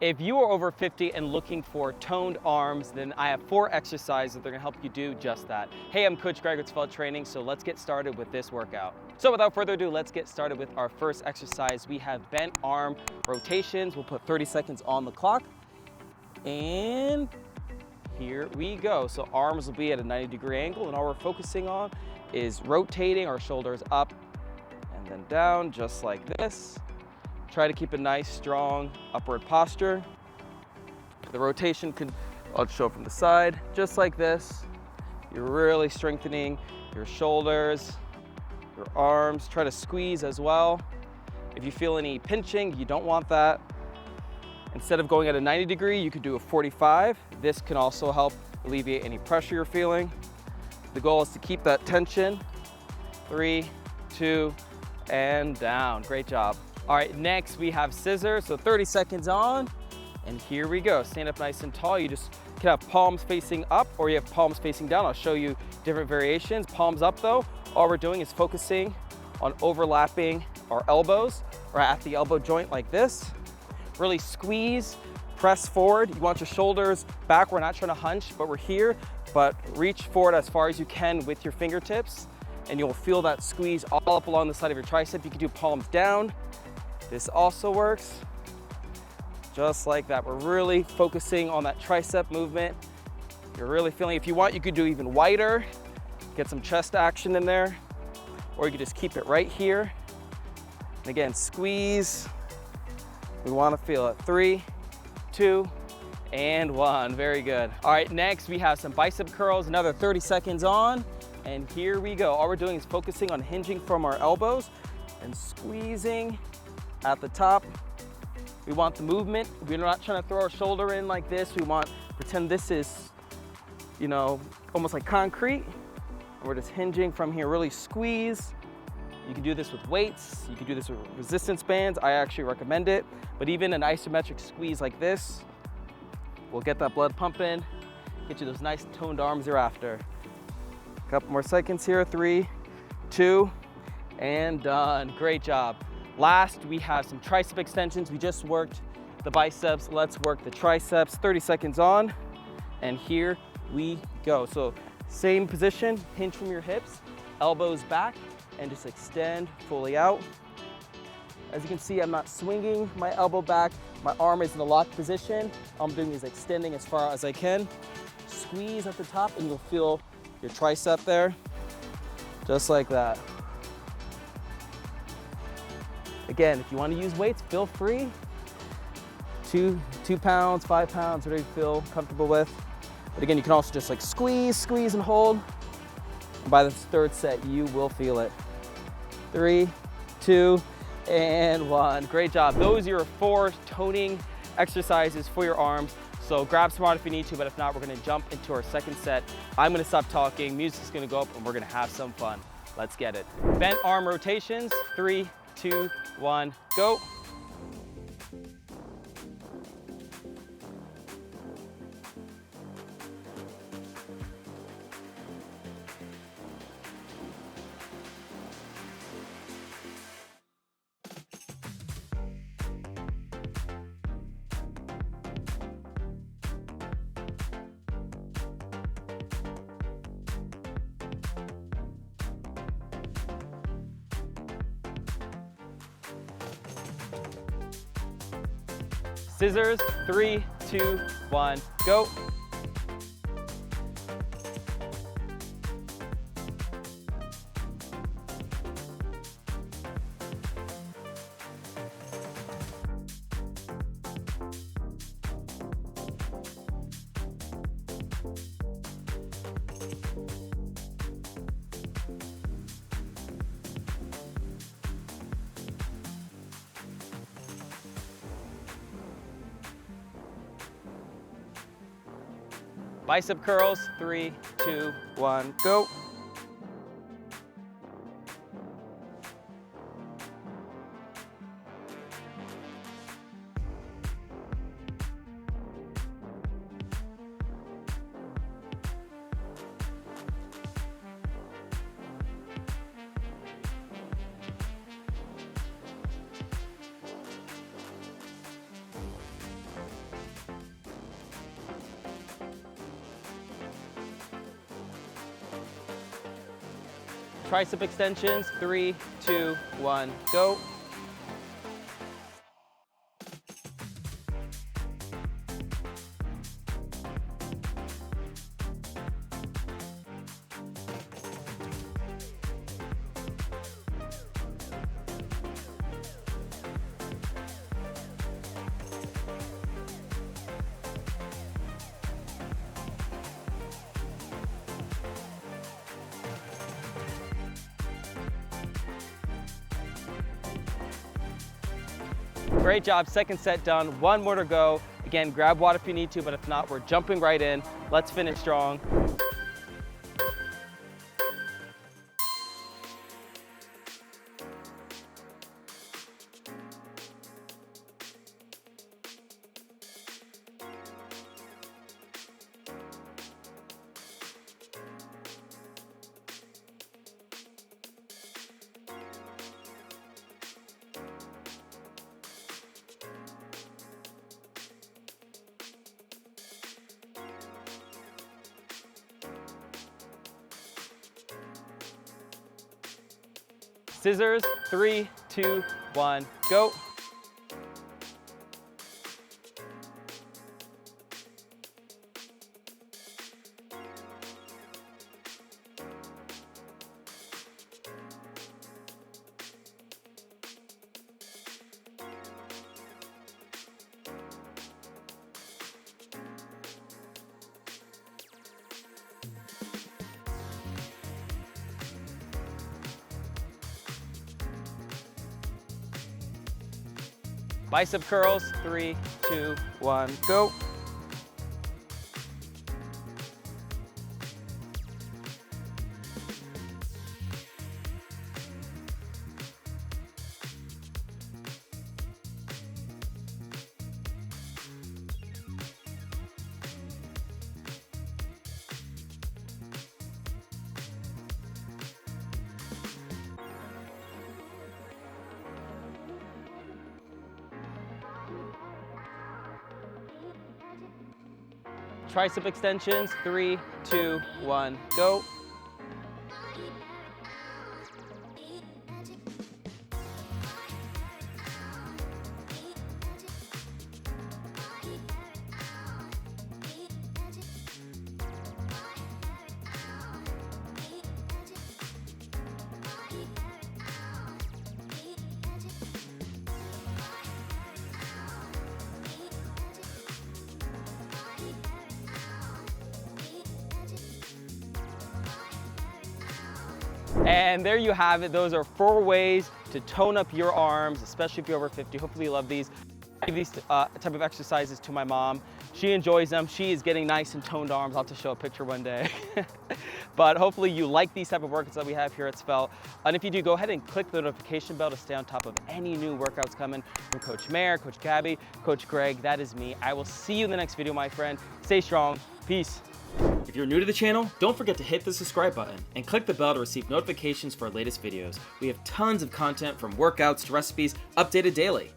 If you are over 50 and looking for toned arms, then I have 4 exercises that are gonna help you do just that. Hey, I'm Coach Greg with Svelte Training, so let's get started with this workout. So without further ado, let's get started with our first exercise. We have bent arm rotations. We'll put 30 seconds on the clock. And here we go. So arms will be at a 90-degree angle, and all we're focusing on is rotating our shoulders up and then down, just like this. Try to keep a nice, strong upward posture. The rotation I'll show from the side, just like this. You're really strengthening your shoulders, your arms. Try to squeeze as well. If you feel any pinching, you don't want that. Instead of going at a 90-degree, you could do a 45. This can also help alleviate any pressure you're feeling. The goal is to keep that tension. 3, 2, and down. Great job. All right, next we have scissors. So 30 seconds on, and here we go. Stand up nice and tall. You just can have palms facing up or you have palms facing down. I'll show you different variations. Palms up though, all we're doing is focusing on overlapping our elbows or at the elbow joint like this. Really squeeze, press forward. You want your shoulders back. We're not trying to hunch, but we're here, but reach forward as far as you can with your fingertips, and you'll feel that squeeze all up along the side of your tricep. You can do palms down. This also works, just like that. We're really focusing on that tricep movement. You're really feeling, if you want, you could do even wider, get some chest action in there, or you could just keep it right here. And again, squeeze. We want to feel it. 3, 2, and 1. Very good. All right, next we have some bicep curls, another 30 seconds on, and here we go. All we're doing is focusing on hinging from our elbows and squeezing at the top. We want the movement. We're not trying to throw our shoulder in like this. We want, pretend this is, you know, almost like concrete. We're just hinging from here, really squeeze. You can do this with weights. You can do this with resistance bands. I actually recommend it. But even an isometric squeeze like this will get that blood pumping, get you those nice toned arms you're after. A couple more seconds here. 3, 2, and done. Great job. Last, we have some tricep extensions. We just worked the biceps. Let's work the triceps. 30 seconds on, and here we go. So same position, hinge from your hips, elbows back, and just extend fully out. As you can see, I'm not swinging my elbow back. My arm is in a locked position. All I'm doing is extending as far as I can. Squeeze at the top, and you'll feel your tricep there, just like that. Again, if you want to use weights, feel free. 2 pounds, 5 pounds, whatever you feel comfortable with. But again, you can also just like squeeze and hold. And by the third set, you will feel it. 3, 2, and 1. Great job. Those are your 4 toning exercises for your arms. So grab some water if you need to, but if not, we're gonna jump into our second set. I'm gonna stop talking, music's gonna go up, and we're gonna have some fun. Let's get it. Bent arm rotations, 3, 2, 1, go. Scissors, 3, 2, 1, go. Bicep curls, 3, 2, 1, go. Tricep extensions, 3, 2, 1, go. Great job, second set done, one more to go. Again, grab water if you need to, but if not, we're jumping right in. Let's finish strong. Scissors, 3, 2, 1, go. Bicep curls, 3, 2, 1, go. Tricep extensions, 3, 2, 1, go. And there you have it. Those are 4 ways to tone up your arms, especially if you're over 50. Hopefully you love these. I give these type of exercises to my mom. She enjoys them. She is getting nice and toned arms. I'll have to show a picture one day. But hopefully you like these type of workouts that we have here at Svelte. And if you do, go ahead and click the notification bell to stay on top of any new workouts coming from Coach Mayer, Coach Gabby, Coach Greg. That is me. I will see you in the next video, my friend. Stay strong. Peace. If you're new to the channel, don't forget to hit the subscribe button and click the bell to receive notifications for our latest videos. We have tons of content from workouts to recipes updated daily.